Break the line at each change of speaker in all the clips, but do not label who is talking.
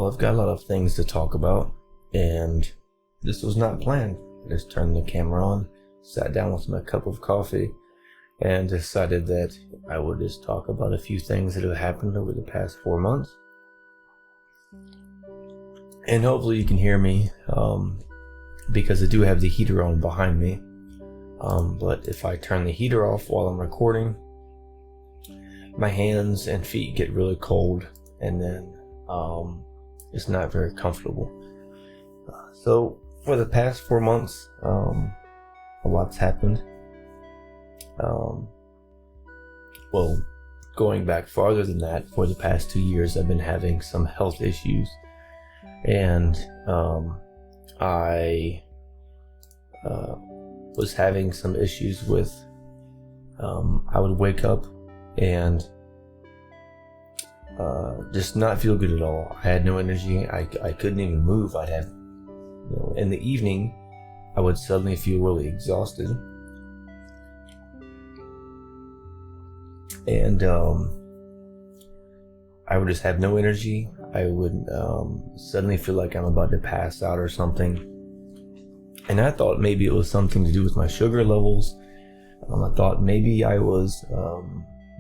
I've got a lot of things to talk about, and this was not planned. I just turned the camera on, sat down with my cup of coffee, and decided that I would just talk about a few things that have happened over the past 4 months. And hopefully you can hear me, because I do have the heater on behind me. But if I turn the heater off while I'm recording, my hands and feet get really cold, and then it's not very comfortable. So for the past 4 months, a lot's happened. Well, going back farther than that, for the past 2 years, I've been having some health issues, and I was having some issues with, I would wake up and just not feel good at all. I had no energy. I couldn't even move. I'd have, in the evening, I would suddenly feel really exhausted. And I would just have no energy. I would suddenly feel like I'm about to pass out or something. And I thought maybe it was something to do with my sugar levels. I thought maybe I was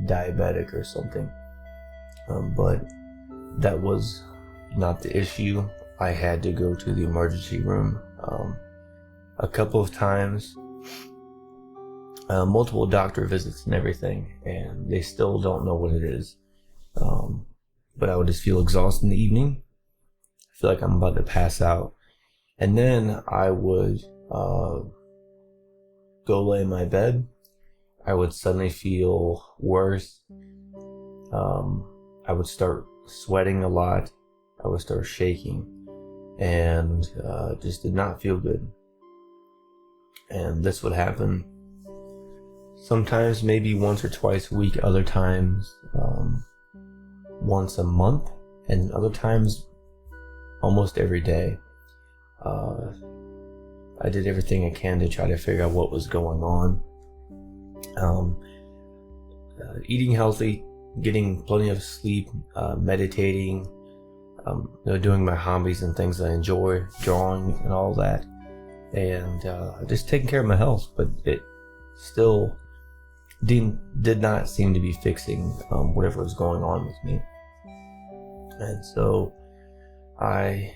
diabetic or something. But that was not the issue. I had to go to the emergency room a couple of times, multiple doctor visits and everything, and they still don't know what it is. But I would just feel exhausted in the evening. I feel like I'm about to pass out. And then I would go lay in my bed. I would suddenly feel worse. I would start sweating a lot. I would start shaking, and just did not feel good. And this would happen sometimes maybe once or twice a week, other times once a month, and other times almost every day. I did everything I can to try to figure out what was going on. Eating healthy, getting plenty of sleep, meditating, doing my hobbies and things I enjoy, drawing and all that, and just taking care of my health. But it still did not seem to be fixing whatever was going on with me. And so I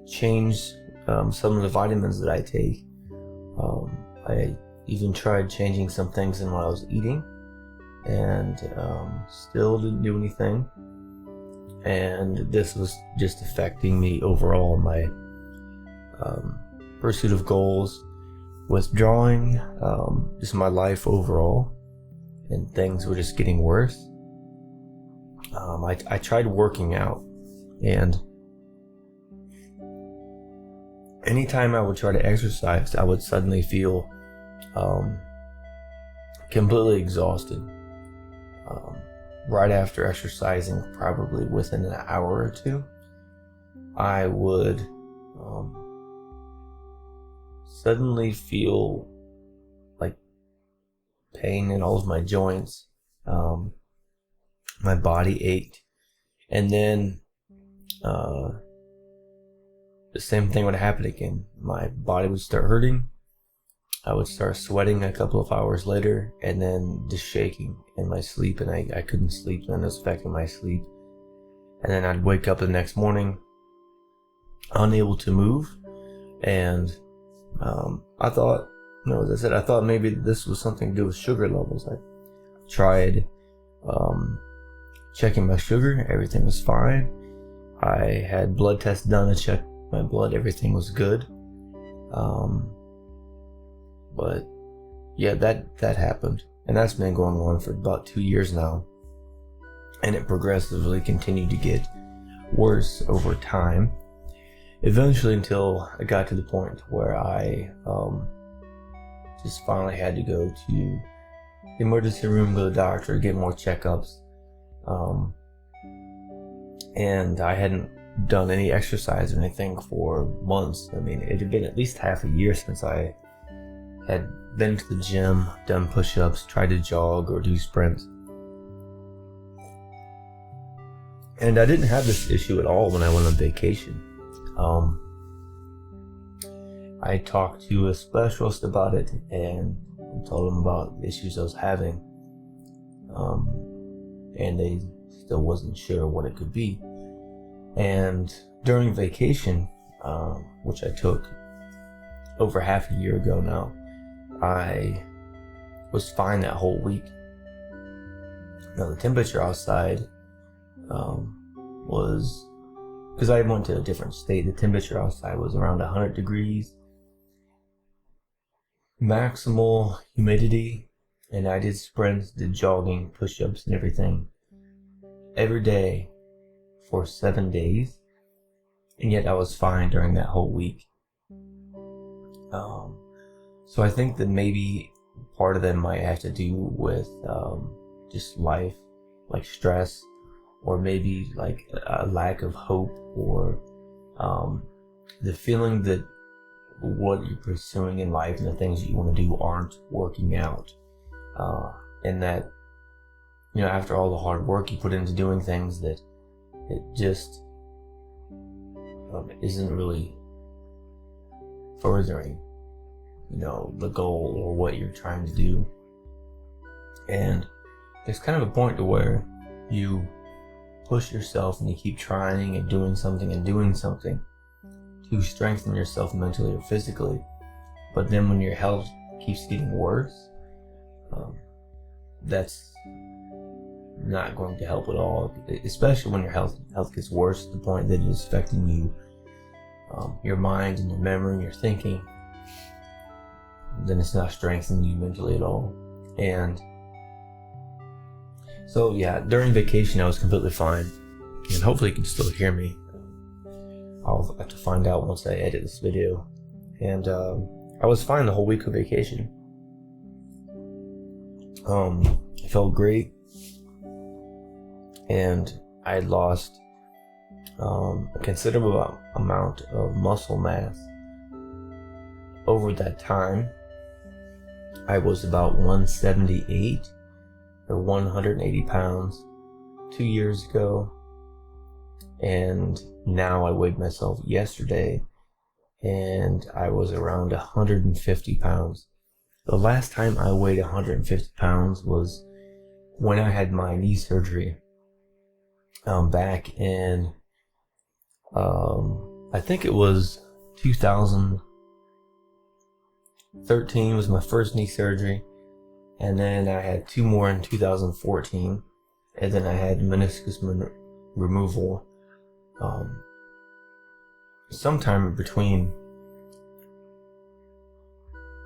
changed some of the vitamins that I take. I even tried changing some things in what I was eating, and still didn't do anything. And this was just affecting me overall in my pursuit of goals, withdrawing, just my life overall, and things were just getting worse. I tried working out, and anytime I would try to exercise, I would suddenly feel completely exhausted. Right after exercising, probably within an hour or two, I would suddenly feel like pain in all of my joints. My body ached, and then the same thing would happen again. My body would start hurting. I would start sweating a couple of hours later, and then just shaking in my sleep, and I couldn't sleep, and it was affecting my sleep. And then I'd wake up the next morning unable to move, and I thought, as I said, I thought maybe this was something to do with sugar levels. I tried checking my sugar, everything was fine. I had blood tests done to check my blood, everything was good. But yeah, that happened, and that's been going on for about 2 years now, and it progressively continued to get worse over time, eventually until I got to the point where I just finally had to go to the emergency room, go to the doctor, get more checkups, and I hadn't done any exercise or anything for months. I mean, it had been at least half a year since I had been to the gym, done push-ups, tried to jog or do sprints. And I didn't have this issue at all when I went on vacation. I talked to a specialist about it and told them about the issues I was having. And they still wasn't sure what it could be. And during vacation, which I took over half a year ago now, I was fine that whole week. Now the temperature outside was, because I went to a different state, the temperature outside was around 100 degrees, maximal humidity, and I did sprints, did jogging, push-ups and everything every day for 7 days, and yet I was fine during that whole week. So I think that maybe part of that might have to do with just life, like stress, or maybe like a lack of hope, or the feeling that what you're pursuing in life and the things you want to do aren't working out, and that, you know, after all the hard work you put into doing things, that it just isn't really furthering, you know, the goal or what you're trying to do. And there's kind of a point to where you push yourself and you keep trying and doing something to strengthen yourself mentally or physically, but then when your health keeps getting worse, that's not going to help at all, especially when your health gets worse to the point that it's affecting you, your mind and your memory and your thinking. Then it's not strengthening you mentally at all. And so yeah, during vacation I was completely fine, and hopefully you can still hear me. I'll have to find out once I edit this video. And I was fine the whole week of vacation. I felt great, and I had lost a considerable amount of muscle mass over that time. I was about 178 or 180 pounds 2 years ago, and now I weighed myself yesterday and I was around 150 pounds. The last time I weighed 150 pounds was when I had my knee surgery, back in I think it was 2013 was my first knee surgery, and then I had 2 more in 2014, and then I had meniscus removal sometime between,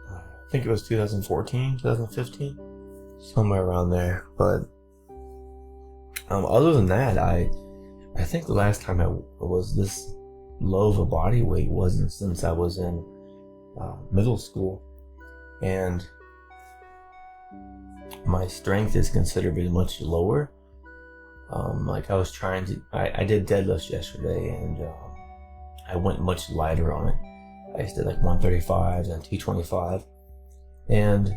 I think it was 2014, 2015, somewhere around there. But other than that, I think the last time I was this low of a body weight wasn't since I was in middle school, and my strength is considerably much lower. Like I was trying to, I did deadlifts yesterday, and I went much lighter on it. I just did like 135 and 225, and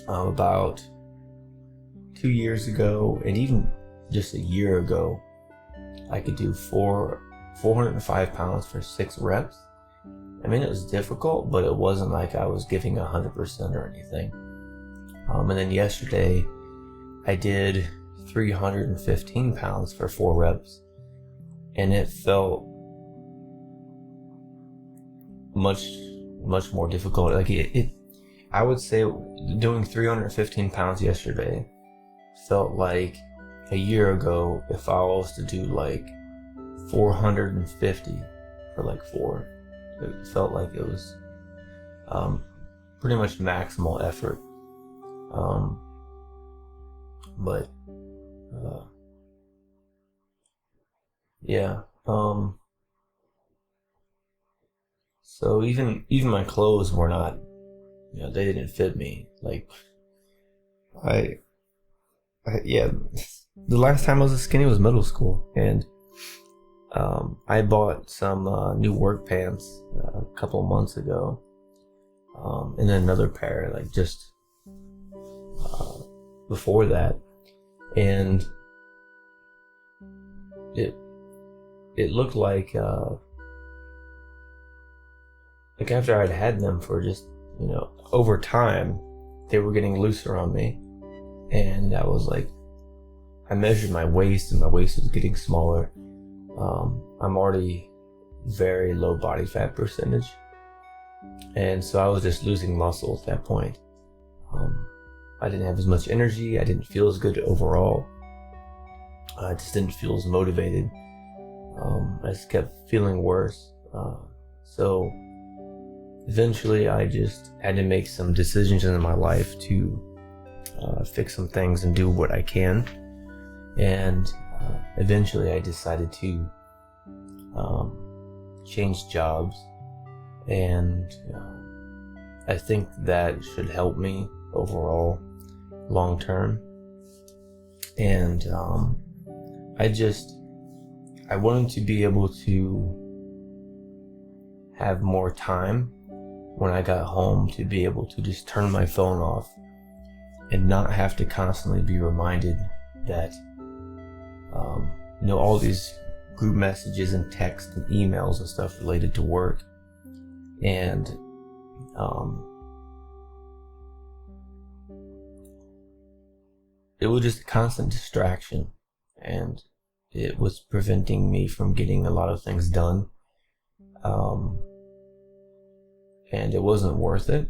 about 2 years ago, and even just a year ago, I could do 405 pounds for 6 reps. I mean, it was difficult, but it wasn't like I was giving 100% or anything. And then yesterday, I did 315 pounds for 4 reps, and it felt much more difficult. Like I would say doing 315 pounds yesterday felt like a year ago if I was to do like 450 for like 4. It felt like it was pretty much maximal effort. But yeah. So even my clothes were not, you know, they didn't fit me. Like yeah, the last time I was skinny was middle school, and I bought some new work pants a couple months ago, and then another pair like just before that, and it looked like after I'd had them for just, over time, they were getting looser on me. And I was like, I measured my waist and my waist was getting smaller. I'm already very low body fat percentage. And so I was just losing muscle at that point. I didn't have as much energy. I didn't feel as good overall. I just didn't feel as motivated. I just kept feeling worse. So eventually I just had to make some decisions in my life to fix some things and do what I can. And eventually I decided to change jobs. And I think that should help me overall long term. And I wanted to be able to have more time when I got home to be able to just turn my phone off and not have to constantly be reminded that all these group messages and text and emails and stuff related to work. And it was just a constant distraction, and it was preventing me from getting a lot of things done. And it wasn't worth it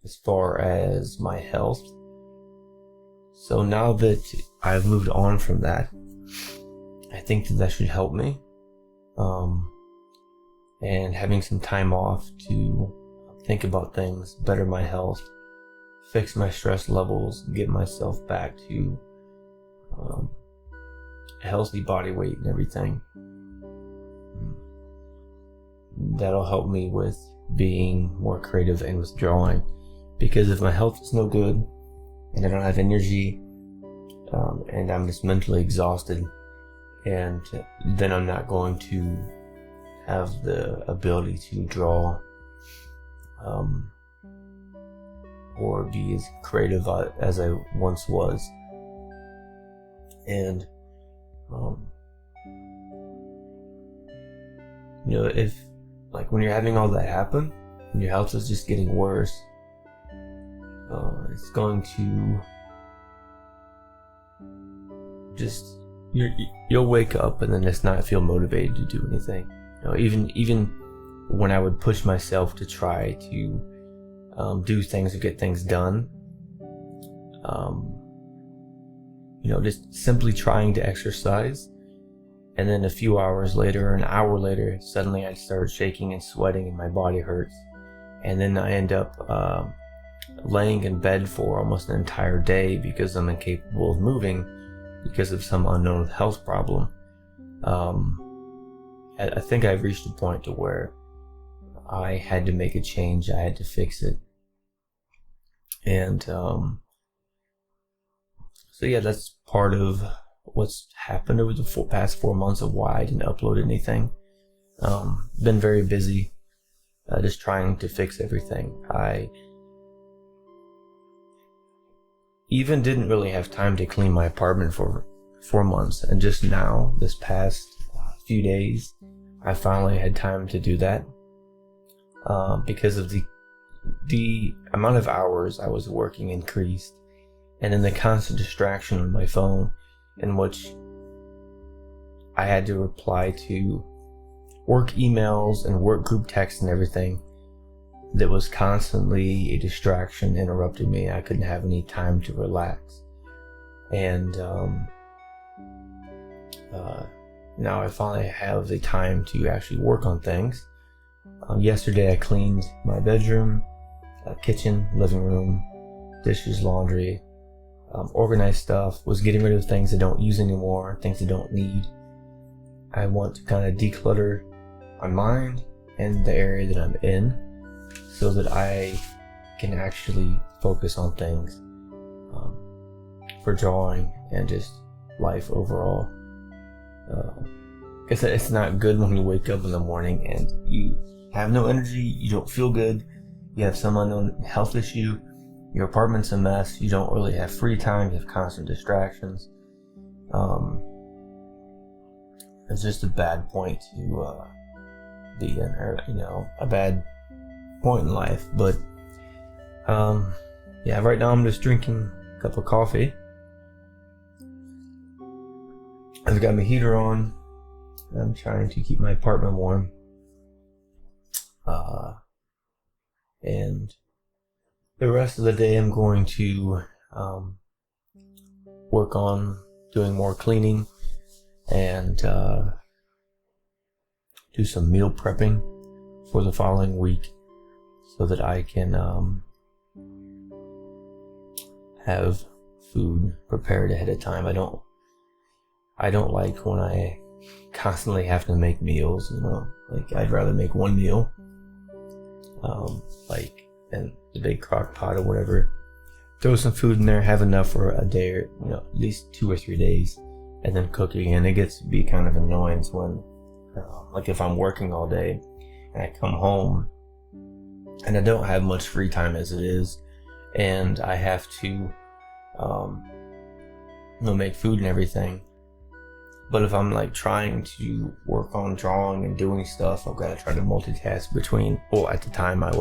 as far as my health. So now that I've moved on from that, I think that should help me. And having some time off to think about things, better my health, fix my stress levels, get myself back to a healthy body weight and everything. That'll help me with being more creative and withdrawing. Because if my health is no good and I don't have energy, and I'm just mentally exhausted, and then I'm not going to have the ability to draw or be as creative as I once was. And if when you're having all that happen and your health is just getting worse, it's going to just you'll wake up and then just not feel motivated to do anything. Even when I would push myself to try to do things or get things done, just simply trying to exercise, and then a few hours later, an hour later, suddenly I start shaking and sweating and my body hurts, and then I end up laying in bed for almost an entire day because I'm incapable of moving because of some unknown health problem. I think I've reached a point to where I had to make a change. I had to fix it. And so yeah, that's part of what's happened over the past 4 months of why I didn't upload anything. Been very busy, just trying to fix everything. I even didn't really have time to clean my apartment for 4 months, and just now, this past few days, I finally had time to do that, because of the amount of hours I was working increased, and then the constant distraction on my phone, in which I had to reply to work emails and work group texts and everything that was constantly a distraction, interrupted me. I couldn't have any time to relax. And now I finally have the time to actually work on things. Yesterday I cleaned my bedroom, kitchen, living room, dishes, laundry, organized stuff, was getting rid of things I don't use anymore, things I don't need. I want to kind of declutter my mind and the area that I'm in so that I can actually focus on things for drawing and just life overall. It's not good when you wake up in the morning and you have no energy, you don't feel good, you have some unknown health issue, your apartment's a mess, you don't really have free time, you have constant distractions. it's just a bad point to be in, or a bad point in life. But yeah, right now I'm just drinking a cup of coffee. I've got my heater on. I'm trying to keep my apartment warm. And the rest of the day I'm going to work on doing more cleaning and do some meal prepping for the following week so that I can have food prepared ahead of time. I don't like when I constantly have to make meals, like I'd rather make one meal, like in the big crock pot or whatever, throw some food in there, have enough for a day or, at least 2 or 3 days, and then cook again. It gets to be kind of annoying when, like if I'm working all day and I come home and I don't have much free time as it is, and I have to, make food and everything. But if I'm like trying to work on drawing and doing stuff, I've got to try to multitask between, well, at the time I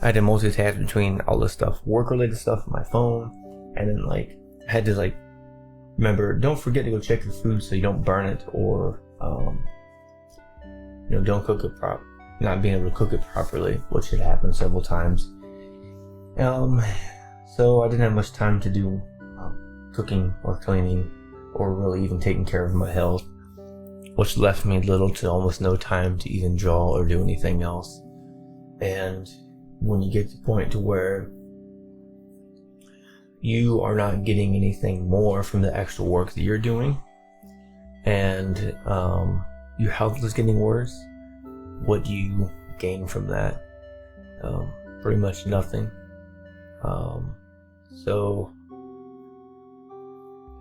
had to multitask between all this stuff, work related stuff on my phone, and then like I had to like remember, don't forget to go check your food so you don't burn it, or don't cook it not being able to cook it properly, which had happened several times. So I didn't have much time to do cooking or cleaning, or really even taking care of my health, which left me little to almost no time to even draw or do anything else. And when you get to the point to where you are not getting anything more from the actual work that you're doing, and your health is getting worse, what do you gain from that? Pretty much nothing. So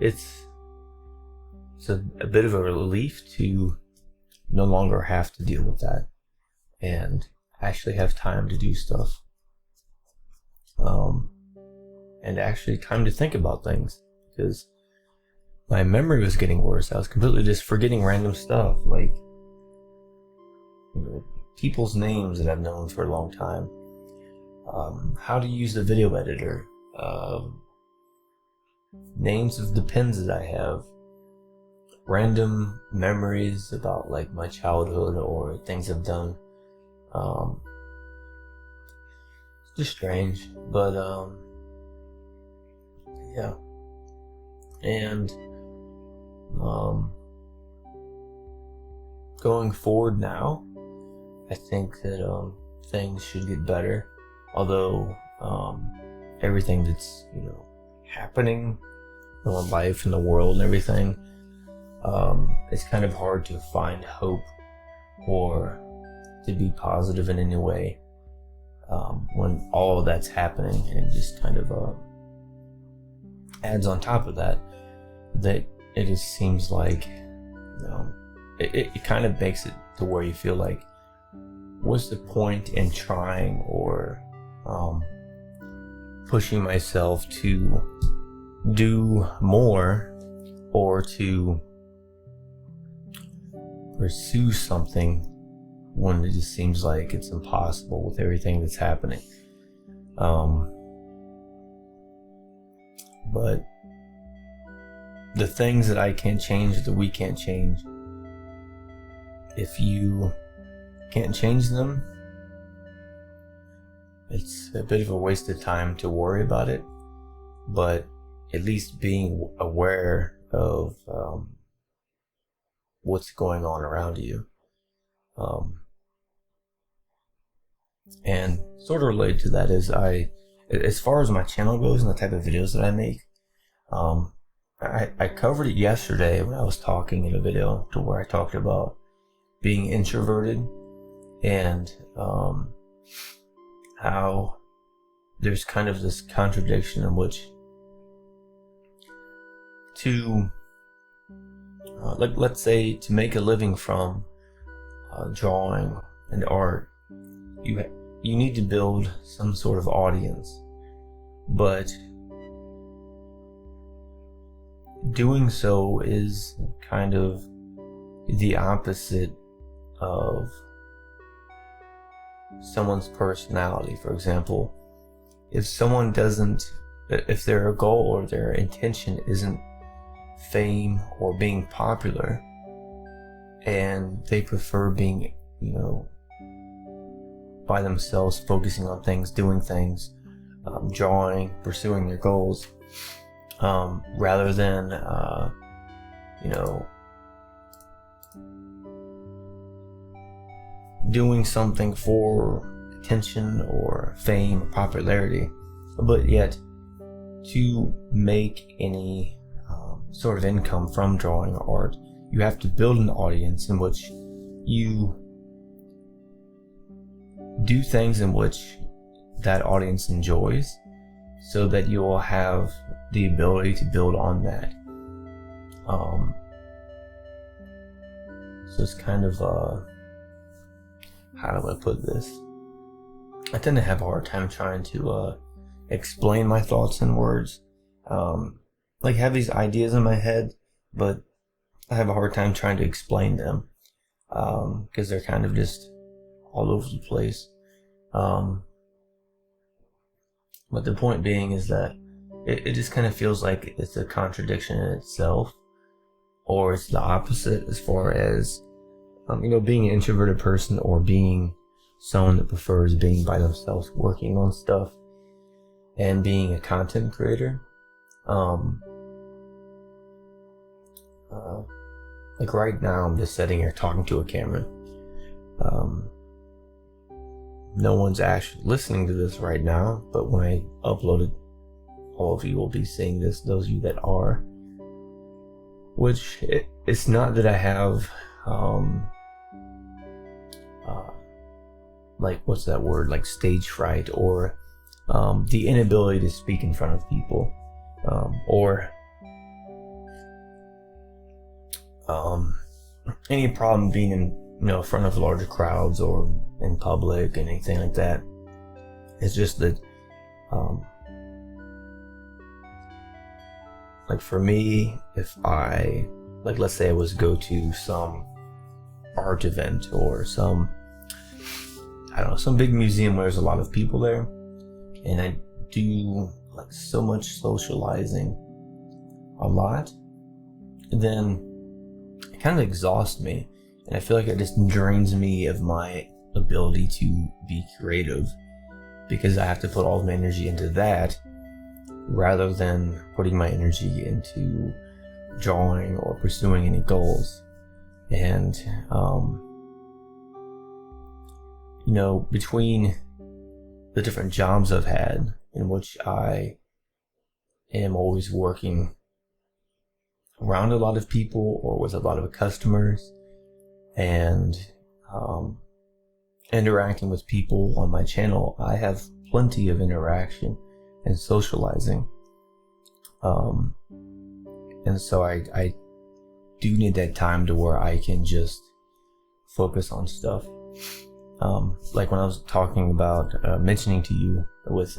it's a bit of a relief to no longer have to deal with that and actually have time to do stuff, and actually time to think about things, because my memory was getting worse. I was completely just forgetting random stuff, like people's names that I've known for a long time, how to use the video editor, names of the pens that I have, random memories about like my childhood or things I've done. It's just strange, but yeah. And going forward now, I think that things should get better. Although everything that's happening in my life and the world and everything, it's kind of hard to find hope or to be positive in any way when all of that's happening, and it just kind of adds on top of that it just seems like it kind of makes it to where you feel like, what's the point in trying or pushing myself to do more or to pursue something when it just seems like it's impossible with everything that's happening. But the things that I can't change, that we can't change, if you can't change them, it's a bit of a waste of time to worry about it. But at least being aware of what's going on around you. And sort of related to that is, as far as my channel goes and the type of videos that I make, I covered it yesterday when I was talking in a video, to where I talked about being introverted and how there's kind of this contradiction in which to let's say to make a living from drawing and art, you need to build some sort of audience, but doing so is kind of the opposite of someone's personality. For example, if their goal or their intention isn't fame or being popular, and they prefer being, by themselves, focusing on things, doing things, drawing, pursuing their goals, rather than, doing something for attention or fame or popularity, but yet to make any sort of income from drawing or art, you have to build an audience in which you do things in which that audience enjoys, so that you will have the ability to build on that. So it's kind of how do I put this? I tend to have a hard time trying to explain my thoughts in words. Like, have these ideas in my head, but I have a hard time trying to explain them, because they're kind of just all over the place. But the point being is that it just kind of feels like it's a contradiction in itself, or it's the opposite as far as, being an introverted person or being someone that prefers being by themselves working on stuff, and being a content creator. Like right now, I'm just sitting here talking to a camera. No one's actually listening to this right now, but when I upload it, all of you will be seeing this, those of you that are. Which, it's not that I have, like, what's that word, like stage fright, or the inability to speak in front of people, or any problem being in front of larger crowds or in public, anything like that. It's just that like for me, if I, like, let's say I was go to some art event or some big museum where there's a lot of people there, and I do like so much socializing a lot, then it kind of exhausts me, and I feel like it just drains me of my ability to be creative, because I have to put all of my energy into that rather than putting my energy into drawing or pursuing any goals. And between the different jobs I've had, in which I am always working around a lot of people or with a lot of customers, and interacting with people on my channel, I have plenty of interaction and socializing, and so I do need that time to where I can just focus on stuff. Like when I was talking about mentioning to you with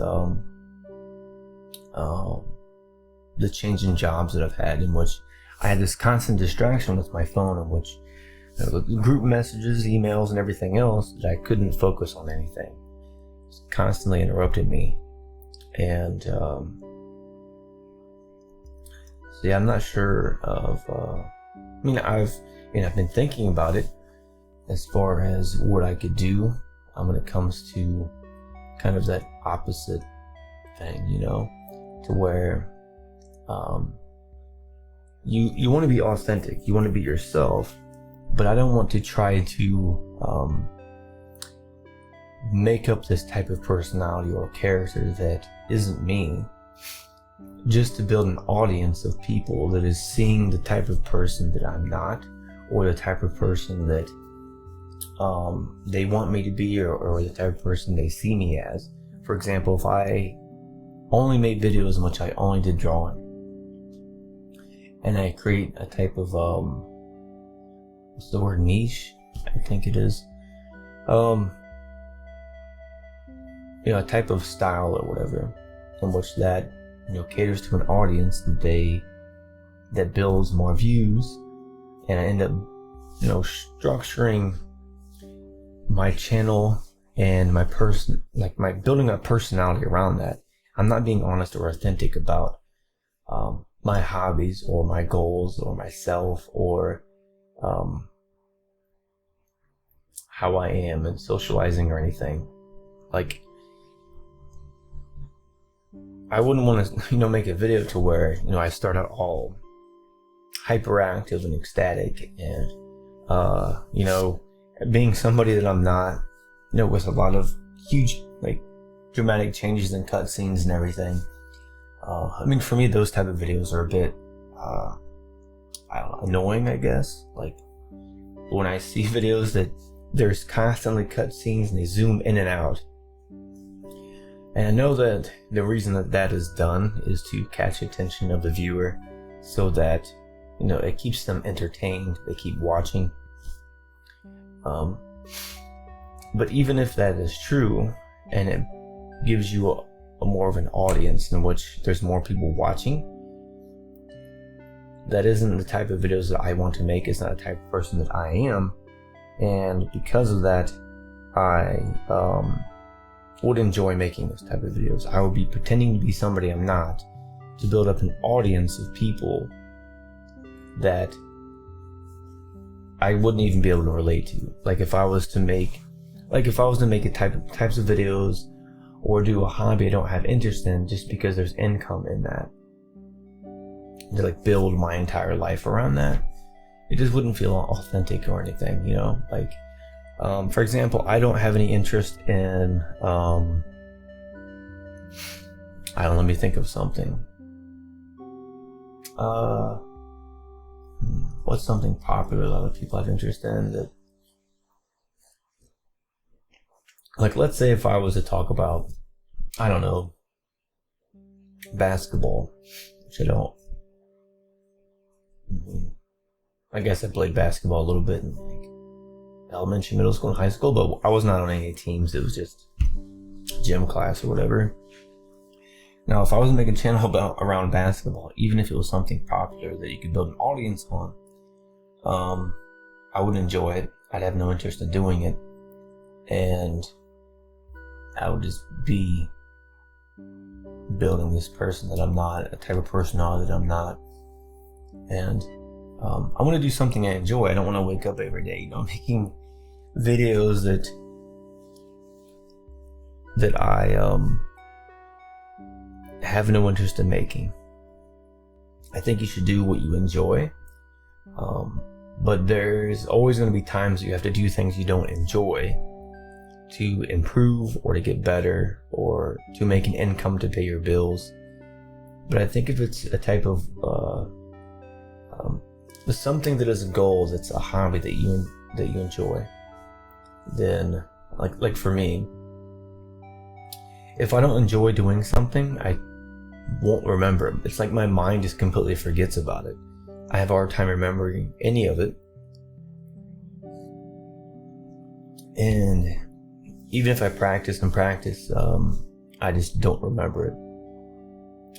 the change in jobs that I've had, in which I had this constant distraction with my phone, in which group messages, emails, and everything else, that I couldn't focus on anything. It constantly interrupted me. And so yeah, I'm not sure of I've been thinking about it as far as what I could do when it comes to kind of that opposite thing, to where you want to be authentic, you want to be yourself, but I don't want to try to make up this type of personality or character that isn't me, just to build an audience of people that is seeing the type of person that I'm not, or the type of person that they want me to be, or the type of person they see me as. For example, if I only made videos in which I only did drawing, and I create a type of what's the word, niche, I think it is, a type of style or whatever, in which that caters to an audience that builds more views, and I end up structuring my channel and my building a personality around that. I'm not being honest or authentic about my hobbies or my goals or myself or how I am and socializing or anything. Like, I wouldn't want to, make a video to where, I start out all hyperactive and ecstatic and, being somebody that I'm not, with a lot of huge, dramatic changes and cutscenes and everything. For me, those type of videos are a bit, annoying, I guess. Like, when I see videos that there's constantly cutscenes and they zoom in and out. And I know that the reason that is done is to catch attention of the viewer so that, it keeps them entertained, they keep watching. But even if that is true, and it gives you a more of an audience in which there's more people watching, that isn't the type of videos that I want to make. It's not the type of person that I am. And because of that, I would enjoy making those type of videos. I would be pretending to be somebody I'm not to build up an audience of people that I wouldn't even be able to relate to. Like if I was to make types of videos or do a hobby I don't have interest in just because there's income in that, to build my entire life around that, it just wouldn't feel authentic or anything, for example, I don't have any interest in, let me think of something. What's something popular that other people have interest in that, let's say if I was to talk about, basketball, which I don't. I guess I played basketball a little bit in elementary, middle school, and high school, but I was not on any teams. It was just gym class or whatever. Now, if I was to make a channel around basketball, even if it was something popular that you could build an audience on, I would enjoy it. I'd have no interest in doing it, and I would just be building this person that I'm not, a type of personality that I'm not, and I want to do something I enjoy. I don't want to wake up every day, making videos that I have no interest in making. I think you should do what you enjoy, but there's always going to be times you have to do things you don't enjoy to improve or to get better or to make an income to pay your bills. But I think if it's a type of something that is a goal, that's a hobby that you enjoy, then like for me, if I don't enjoy doing something, I won't remember it. It's like my mind just completely forgets about it. I have a hard time remembering any of it, and even if I practice, I just don't remember it.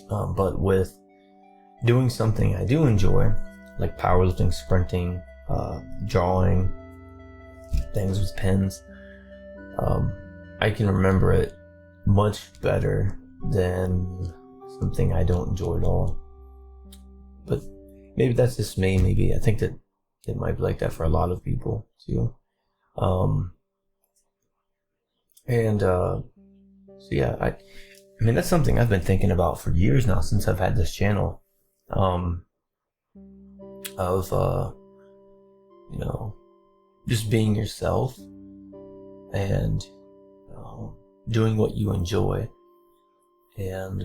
But with doing something I do enjoy, like powerlifting, sprinting, drawing, things with pens, I can remember it much better than something I don't enjoy at all. But maybe that's just me. Maybe I think that it might be like that for a lot of people too. So yeah, I that's something I've been thinking about for years now, since I've had this channel, of just being yourself and doing what you enjoy. And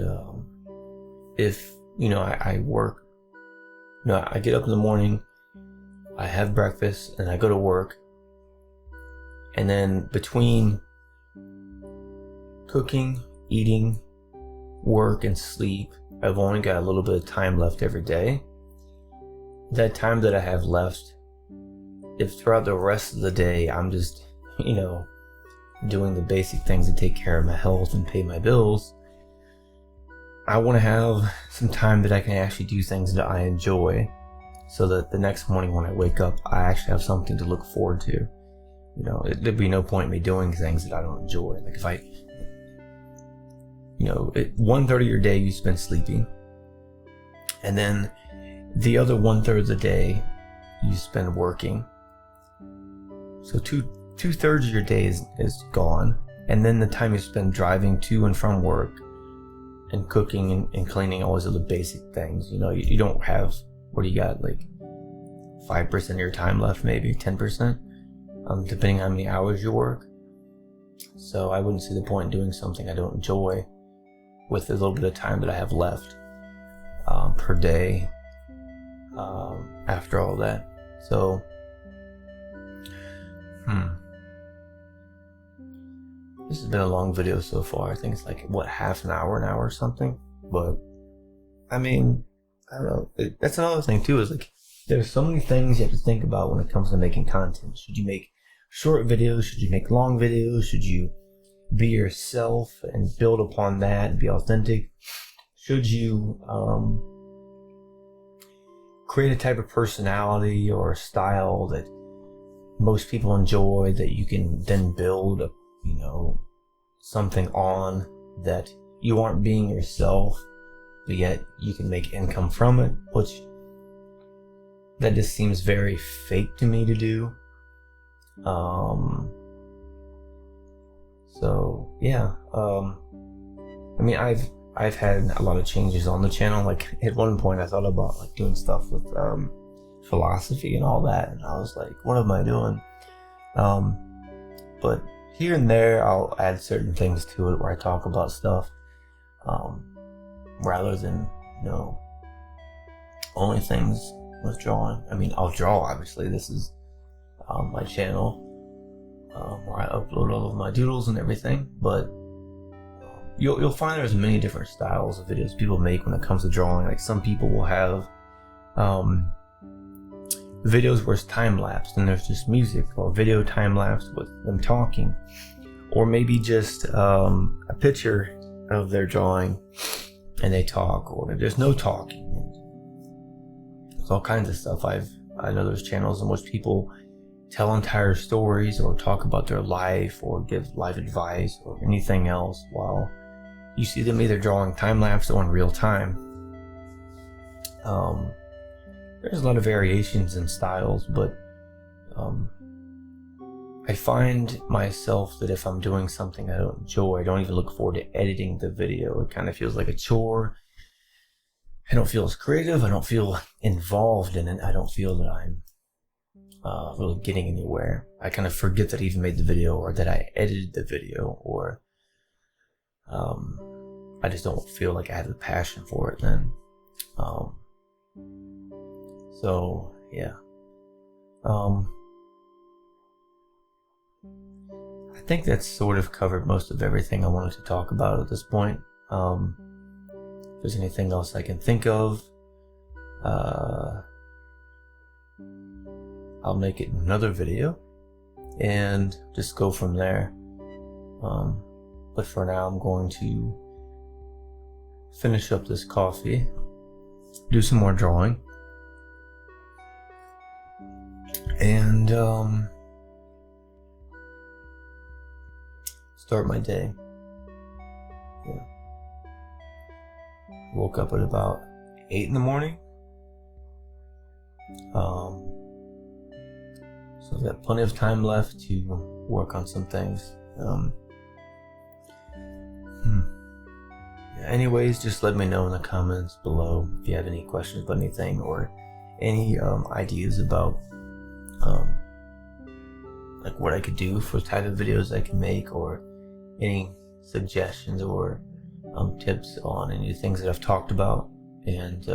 if I work, I get up in the morning, I have breakfast, and I go to work, and then between cooking, eating, work, and sleep, I've only got a little bit of time left every day. That time that I have left, if throughout the rest of the day I'm just doing the basic things to take care of my health and pay my bills, I want to have some time that I can actually do things that I enjoy so that the next morning when I wake up, I actually have something to look forward to. You know, there'd be no point in me doing things that I don't enjoy. Like if I, you know, 1/3 of your day you spend sleeping, and then the other 1/3 of the day you spend working. So two-thirds of your day is gone, and then the time you spend driving to and from work and cooking and cleaning, all those other basic things. You know, you don't have, what do you got, like 5% of your time left, maybe 10%, depending on how many hours you work. So I wouldn't see the point in doing something I don't enjoy with the little bit of time that I have left per day after all that. So this has been a long video so far. I think it's like, what, half an hour or something? But I mean, I don't know. That's another thing too, is like, there's so many things you have to think about when it comes to making content. Should you make short videos? Should you make long videos? Should you be yourself and build upon that and be authentic? Should you create a type of personality or style that most people enjoy, that you can then build a, you know, something on, that you aren't being yourself, but yet you can make income from it, which that just seems very fake to me to do. So yeah, I mean, I've had a lot of changes on the channel. Like at one point I thought about like doing stuff with philosophy and all that, and I was like, what am I doing? But here and there I'll add certain things to it where I talk about stuff, rather than, you know, only things with drawing. I mean, I'll draw, obviously. This is my channel where I upload all of my doodles and everything, but you'll find there's many different styles of videos people make when it comes to drawing. Like some people will have videos where it's time-lapsed and there's just music, or video time-lapsed with them talking, or maybe just a picture of their drawing and they talk, or maybe there's no talking. There's all kinds of stuff. I know there's channels in which people tell entire stories or talk about their life or give life advice or anything else, while you see them either drawing time-lapse or in real time. There's a lot of variations in styles, but I find myself that if I'm doing something I don't enjoy, I don't even look forward to editing the video. It kind of feels like a chore. I don't feel as creative. I don't feel involved in it. I don't feel that I'm really getting anywhere. I kind of forget that I even made the video, or that I edited the video, or I just don't feel like I have the passion for it then. So yeah, I think that's sort of covered most of everything I wanted to talk about at this point. If there's anything else I can think of, I'll make it in another video and just go from there. But for now, I'm going to finish up this coffee, do some more drawing, and start my day. Yeah. Woke up at about 8 in the morning. So I've got plenty of time left to work on some things. Anyways, just let me know in the comments below if you have any questions about anything, or any ideas about like what I could do for the type of videos I can make, or any suggestions or tips on any of the things that I've talked about, and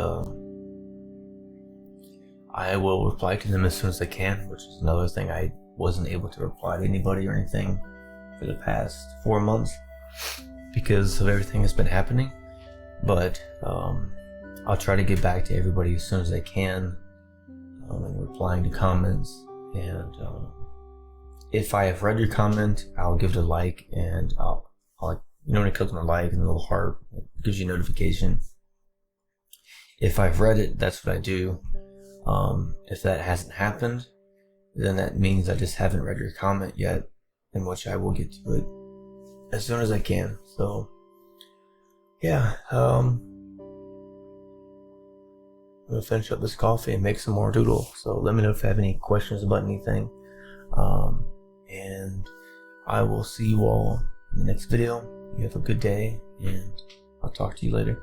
I will reply to them as soon as I can, which is another thing. I wasn't able to reply to anybody or anything for the past 4 months because of everything that's been happening, but I'll try to get back to everybody as soon as I can, and replying to comments, and if I have read your comment, I'll give it a like, and I'll you know, when it clicks on the like and the little heart, it gives you a notification. If I've read it, that's what I do. If that hasn't happened, then that means I just haven't read your comment yet, in which I will get to it as soon as I can. So yeah, I'm gonna finish up this coffee and make some more doodle. So let me know if you have any questions about anything, and I will see you all in the next video. You have a good day, and I'll talk to you later.